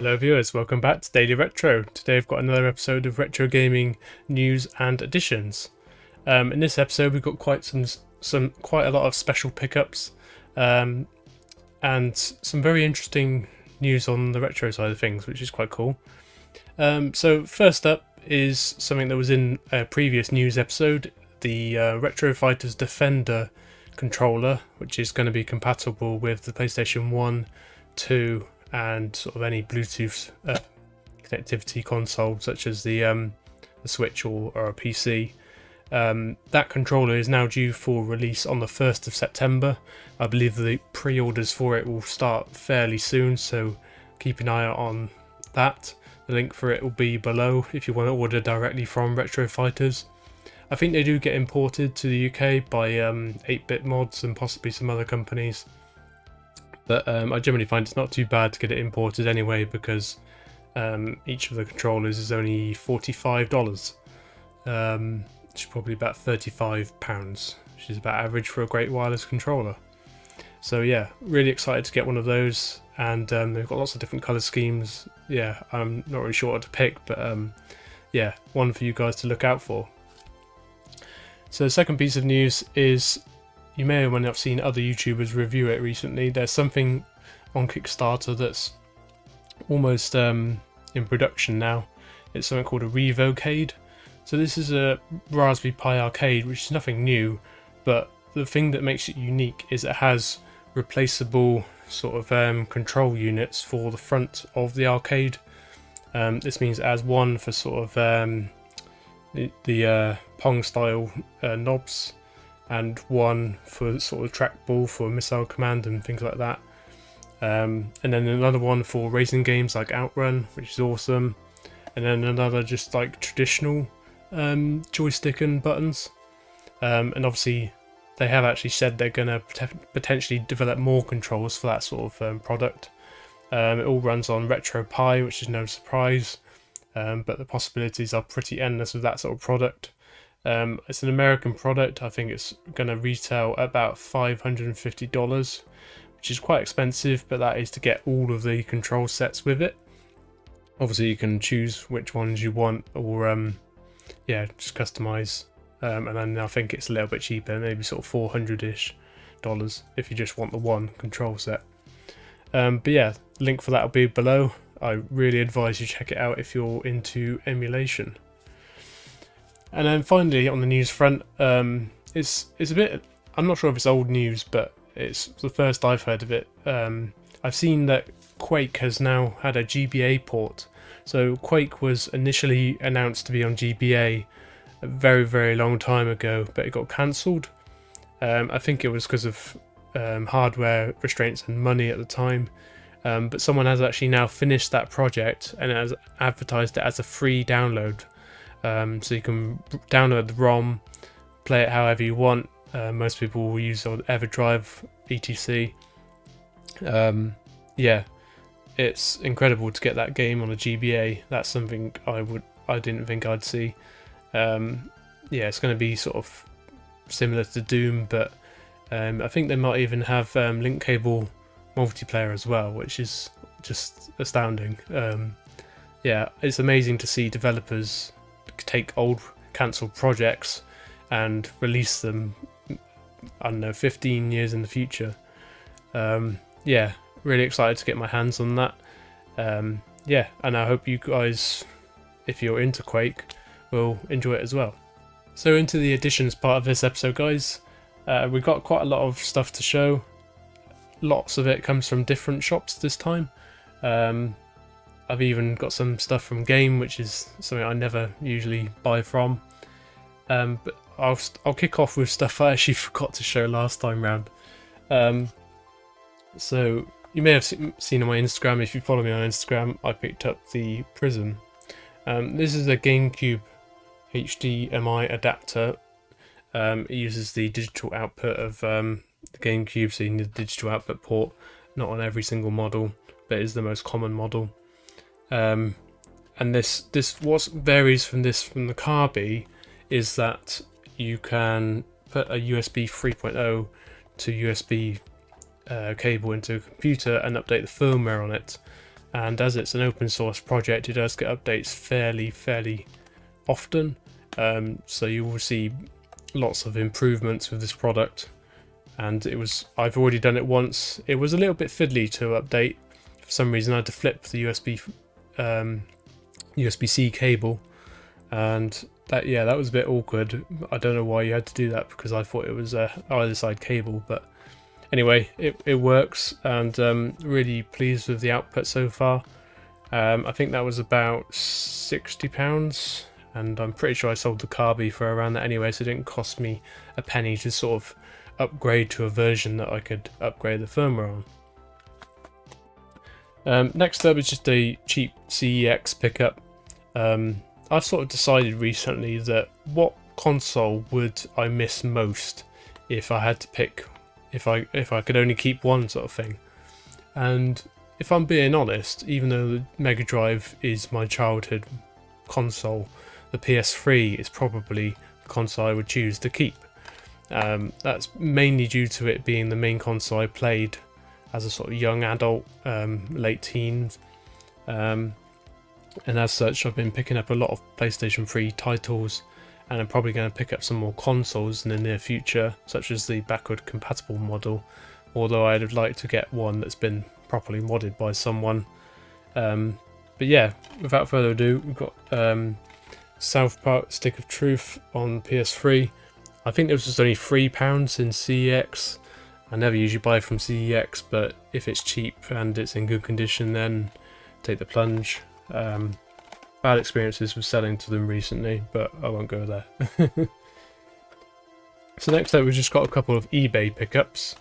Hello viewers, welcome back to Daily Retro. Today I've got another episode of retro gaming news and additions. In this episode we've got quite a lot of special pickups and some very interesting news on the retro side of things, which is quite cool. So first up is something that was in a previous news episode, the Retrofighters Defender controller, which is going to be compatible with the PlayStation 1, 2 and sort of any Bluetooth connectivity console such as the Switch or a PC. That controller is now due for release on the 1st of September. I believe the pre-orders for it will start fairly soon, so keep an eye out on that. The link for it will be below if you want to order directly from Retrofighters. I think they do get imported to the UK by 8-bit mods and possibly some other companies. But I generally find it's not too bad to get it imported anyway, because each of the controllers is only $45, which is probably about £35, which is about average for a great wireless controller. So yeah, really excited to get one of those, and they've got lots of different colour schemes. Yeah, I'm not really sure what to pick, but yeah, one for you guys to look out for. So the second piece of news is, you may or may not have seen other YouTubers review it recently. There's something on Kickstarter that's almost in production now. It's something called a Revocade. So this is a Raspberry Pi arcade, which is nothing new, but the thing that makes it unique is it has replaceable sort of control units for the front of the arcade. This means it has one for sort of the Pong style knobs, and one for sort of trackball for missile command and things like that. And then another one for racing games like Outrun, which is awesome. And then another just like traditional joystick and buttons. And obviously they have actually said they're going to potentially develop more controls for that sort of product. It all runs on RetroPie, which is no surprise, but the possibilities are pretty endless with that sort of product. It's an American product. I think it's going to retail at about $550, which is quite expensive, but that is to get all of the control sets with it. Obviously you can choose which ones you want, or yeah, just customize, and then I think it's a little bit cheaper, maybe sort of $400-ish if you just want the one control set. But yeah, link for that will be below. I really advise you check it out if you're into emulation. And then finally on the news front, it's a bit, I'm not sure if it's old news, but it's the first I've heard of it. I've seen that Quake has now had a Gba port. So Quake was initially announced to be on Gba a very, very long time ago, but it got cancelled. I think it was because of hardware restraints and money at the time. But someone has actually now finished that project and has advertised it as a free download. So you can download the ROM, play it however you want. Most people will use EverDrive, etc. Yeah, it's incredible to get that game on a GBA. That's something I didn't think I'd see. Yeah, it's going to be sort of similar to Doom, but I think they might even have link cable multiplayer as well, which is just astounding. Yeah, it's amazing to see developers take old cancelled projects and release them, I don't know, 15 years in the future. Yeah, really excited to get my hands on that. Yeah, and I hope you guys, if you're into Quake, will enjoy it as well. So into the additions part of this episode, guys. We've got quite a lot of stuff to show. Lots of it comes from different shops this time. I've even got some stuff from Game, which is something I never usually buy from. But I'll kick off with stuff I actually forgot to show last time round. So you may have seen on my Instagram, if you follow me on Instagram, I picked up the Prism. This is a Gamecube HDMI adapter. It uses the digital output of the Gamecube, so you need a digital output port. Not on every single model, but it is the most common model. And this what varies from the Gba is that you can put a USB 3.0 to USB cable into a computer and update the firmware on it. and as it's an open source project, it does get updates fairly often. So you will see lots of improvements with this product. And I've already done it once. It was a little bit fiddly to update. For some reason I had to flip the USB-C cable, and that was a bit awkward. I don't know why you had to do that, because I thought it was either side cable, but anyway, it works, and really pleased with the output so far. I think that was about £60, and I'm pretty sure I sold the Carby for around that anyway, so it didn't cost me a penny to sort of upgrade to a version that I could upgrade the firmware on. Next up is just a cheap CEX pickup. I've sort of decided recently that what console would I miss most if I had to pick, if I could only keep one, sort of thing. And if I'm being honest, even though the Mega Drive is my childhood console, the PS3 is probably the console I would choose to keep. That's mainly due to it being the main console I played as a sort of young adult, late teens, and as such I've been picking up a lot of PlayStation 3 titles, and I'm probably going to pick up some more consoles in the near future, such as the backward compatible model, although I'd have liked to get one that's been properly modded by someone. But yeah, without further ado, we've got South Park Stick of Truth on PS3. I think this was only £3 in CEX. I never usually buy from CEX, but if it's cheap and it's in good condition, then take the plunge. Bad experiences with selling to them recently, but I won't go there. So next up, we've just got a couple of eBay pickups.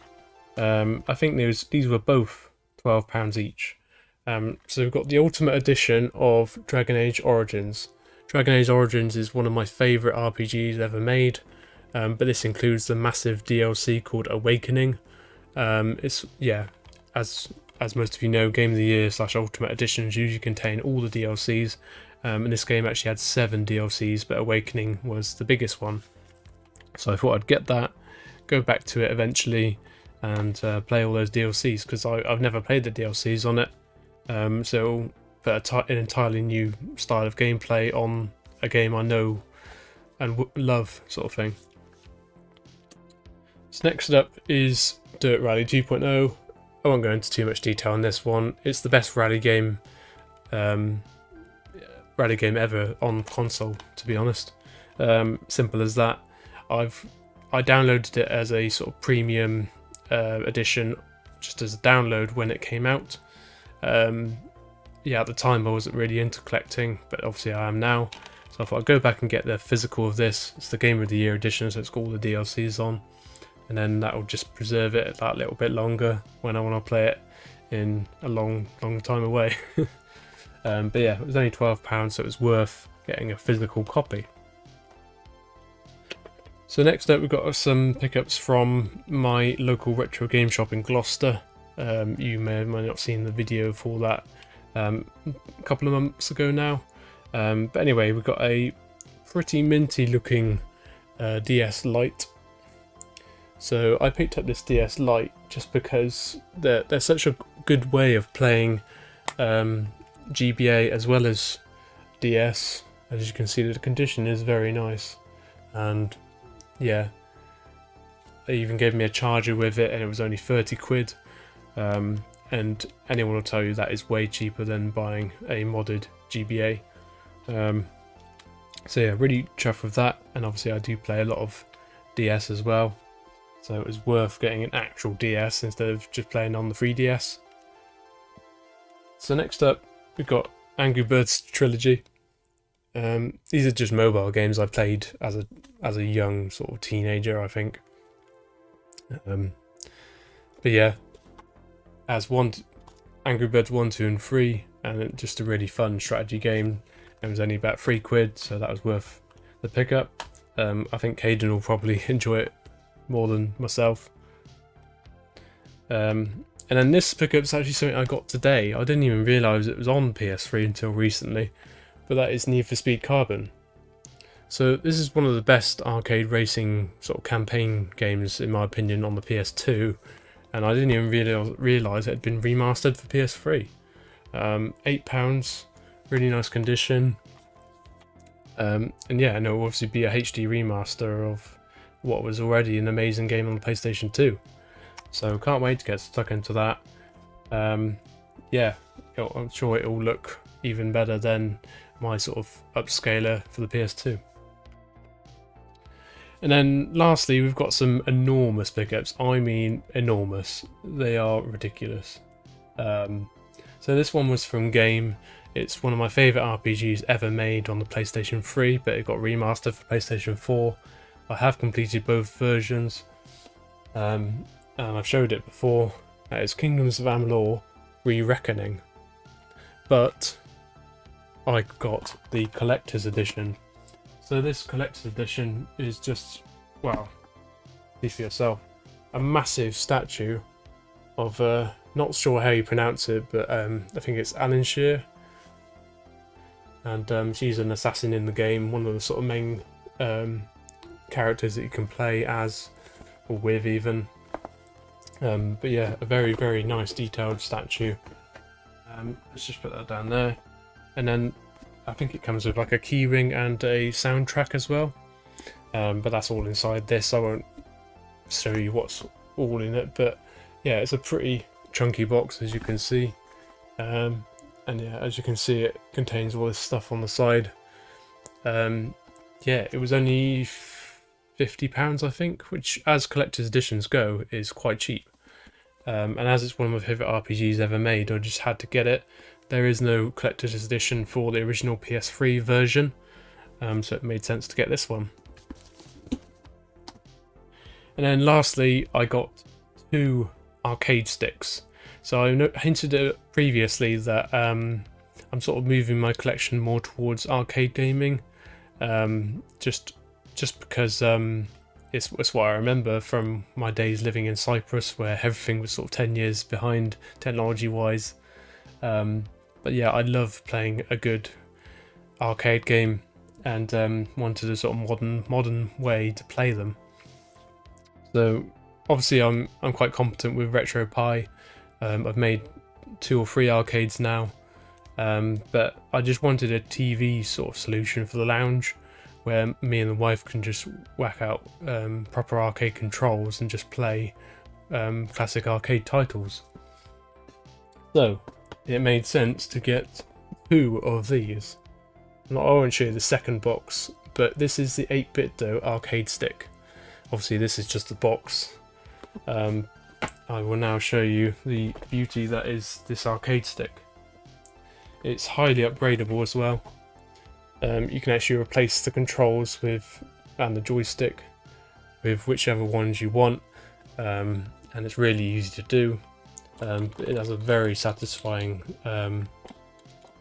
I think these were both £12 each. So we've got the Ultimate Edition of Dragon Age Origins. Dragon Age Origins is one of my favourite RPGs ever made. But this includes the massive DLC called Awakening. It's, yeah, as most of you know, Game of the Year / Ultimate Editions usually contain all the DLCs, and this game actually had 7 DLCs, but Awakening was the biggest one. So I thought I'd get that, go back to it eventually, and play all those DLCs, because I've never played the DLCs on it. So put an entirely new style of gameplay on a game I know and love, sort of thing. So next up is Dirt Rally 2.0. I won't go into too much detail on this one. It's the best rally game ever on console, to be honest. Simple as that. I downloaded it as a sort of premium edition, just as a download when it came out. Yeah, at the time I wasn't really into collecting, but obviously I am now. So I thought I'd go back and get the physical of this. It's the Game of the Year edition, so it's got all the DLCs on. And then that will just preserve it that little bit longer when I want to play it in a long time away. But yeah, it was only £12, so it was worth getting a physical copy. So next up, we've got some pickups from my local retro game shop in Gloucester. You may not have seen the video for that a couple of months ago now. But anyway, we've got a pretty minty looking DS Lite. So I picked up this DS Lite just because they're such a good way of playing GBA as well as DS. As you can see, the condition is very nice, and yeah, they even gave me a charger with it, and it was only 30 quid. And anyone will tell you that is way cheaper than buying a modded GBA. So yeah, really chuffed with that, and obviously I do play a lot of DS as well. So it was worth getting an actual DS instead of just playing on the 3DS. So next up, we've got Angry Birds Trilogy. These are just mobile games I played as a young sort of teenager, I think. But yeah, as Angry Birds 1, 2 and 3, and just a really fun strategy game. It was only about 3 quid, so that was worth the pickup. I think Caden will probably enjoy it more than myself. And then this pickup is actually something I got today. I didn't even realise it was on PS3 until recently, but that is Need for Speed Carbon. So this is one of the best arcade racing sort of campaign games in my opinion on the PS2, and I didn't even realise it had been remastered for PS3. £8, really nice condition. And yeah, and it will obviously be a HD remaster of what was already an amazing game on the PlayStation 2. So can't wait to get stuck into that. Yeah, I'm sure it will look even better than my sort of upscaler for the PS2. And then lastly, we've got some enormous pickups. I mean enormous. They are ridiculous. So this one was from Game. It's one of my favourite RPGs ever made on the PlayStation 3, but it got remastered for PlayStation 4. I have completed both versions, and I've showed it before. It's Kingdoms of Amalur Re-Reckoning, but I got the collector's edition. So this collector's edition is just, well, see for yourself, a massive statue of, not sure how you pronounce it, but I think it's Alinshir. And she's an assassin in the game, one of the sort of main characters that you can play as, or with even. But yeah, a very, very nice detailed statue. Let's just put that down there. And then I think it comes with like a keyring and a soundtrack as well. But that's all inside this. I won't show you what's all in it, but yeah, it's a pretty chunky box, as you can see. And yeah, as you can see, it contains all this stuff on the side. Yeah, it was only £50, I think, which, as collector's editions go, is quite cheap. And as it's one of my favourite RPGs ever made, I just had to get it. There is no collector's edition for the original PS3 version, so it made sense to get this one. And then lastly, I got 2 arcade sticks. So I hinted at previously that I'm sort of moving my collection more towards arcade gaming, just because it's what I remember from my days living in Cyprus, where everything was sort of 10 years behind technology-wise. But yeah, I love playing a good arcade game, and wanted a sort of modern way to play them. So obviously I'm quite competent with RetroPie. I've made 2 or 3 arcades now, but I just wanted a TV sort of solution for the lounge, where me and the wife can just whack out proper arcade controls and just play classic arcade titles. So it made sense to get 2 of these. I won't show you the second box, but this is the 8BitDo arcade stick. Obviously this is just the box. I will now show you the beauty that is this arcade stick. It's highly upgradable as well. You can actually replace the controls and the joystick with whichever ones you want, and it's really easy to do. It has a very satisfying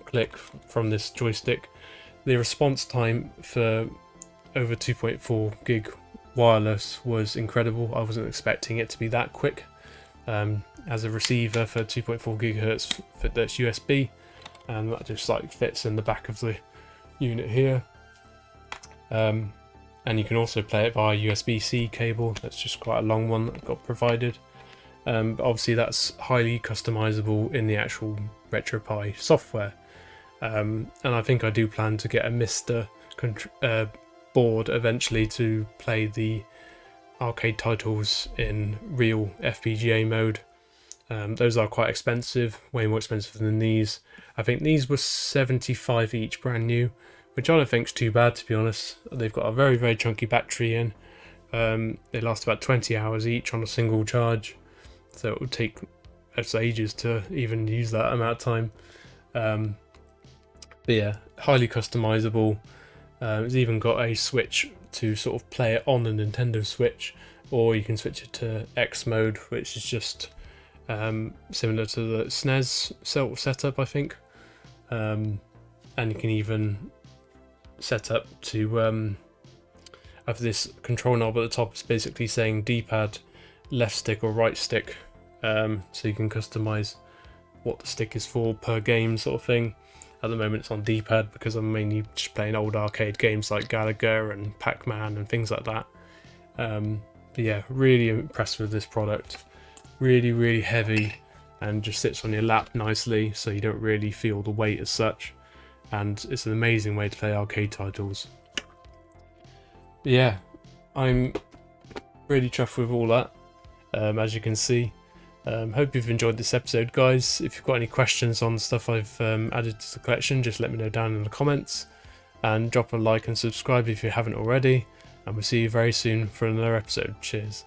click from this joystick. The response time for over 2.4 gig wireless was incredible. I wasn't expecting it to be that quick. As a receiver for 2.4 gigahertz that's USB, and that just like fits in the back of the unit here. And you can also play it via USB-C cable. That's just quite a long one that got provided. But obviously that's highly customizable in the actual RetroPie software. And I think I do plan to get a Mister board eventually to play the arcade titles in real FPGA mode. Those are quite expensive, way more expensive than these. I think these were 75 each, brand new, which I don't think is too bad, to be honest. They've got a very, very chunky battery in. They last about 20 hours each on a single charge, so it would take us ages to even use that amount of time. But yeah, highly customizable. It's even got a switch to sort of play it on the Nintendo Switch, or you can switch it to X mode, which is just similar to the SNES setup, I think. And you can even set up to have this control knob at the top. It's basically saying D-pad, left stick or right stick, so you can customize what the stick is for per game, sort of thing. At the moment it's on D-pad because I'm mainly just playing old arcade games like Galaga and Pac-Man and things like that. But yeah, really impressed with this product. Really, really heavy. and just sits on your lap nicely, so you don't really feel the weight as such. And it's an amazing way to play arcade titles. Yeah, I'm really chuffed with all that, as you can see. Hope you've enjoyed this episode, guys. If you've got any questions on the stuff I've added to the collection, just let me know down in the comments, and drop a like and subscribe if you haven't already, and we'll see you very soon for another episode. Cheers.